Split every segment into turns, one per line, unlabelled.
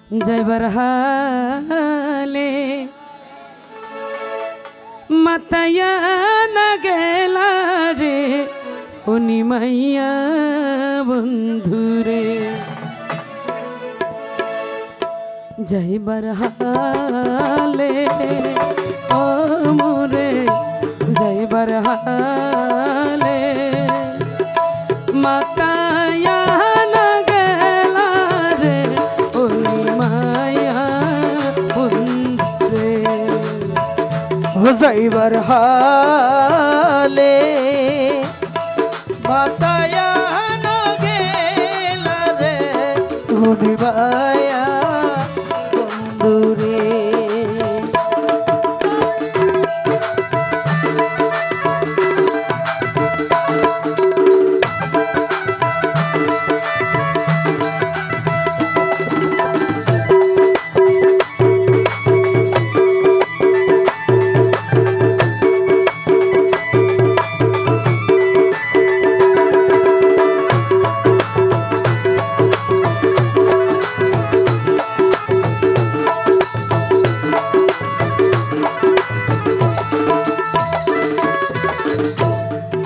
যাইবার হালে মাতায়া না গেলা রে উনি মাইয়া বন্ধুরে যাইবার হালে ও মোরে যাইবার হালে মাতায়া না গেলা রে উনি মাইয়া বন্ধুরে
যাইবার হালে মাতায়া না গেলা রে উনি মায়া বন্ধুরে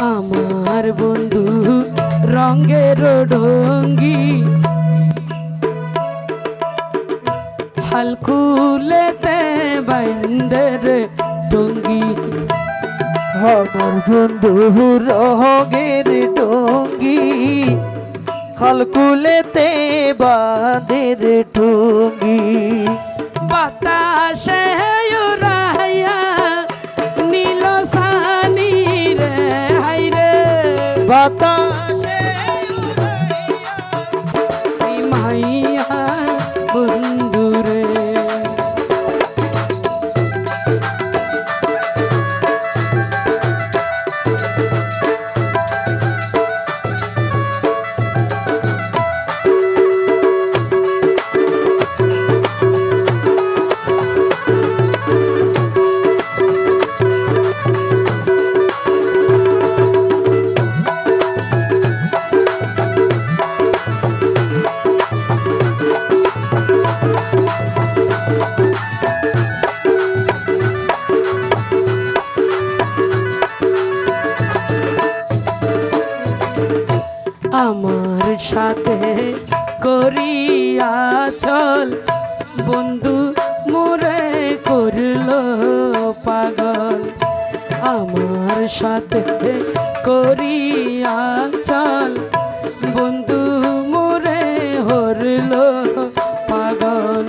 আমার বন্ধু রঙের ডঙ্গি হালকুলেতে বাইন্দের ডঙ্গি
আমার বন্ধু রঙের ডঙ্গি খালকুলেতে বাঁধের টঙ্গি
বাতাসে উড়াইয়া নীল সানি রে হাইরে
বাতাসে
মাইয়া বন্ধুরে আমার সাথে করিয়া চল বন্ধু মোরে করলো পাগল আমার সাথে করিয়া চল বন্ধু মোরে হরলো পাগল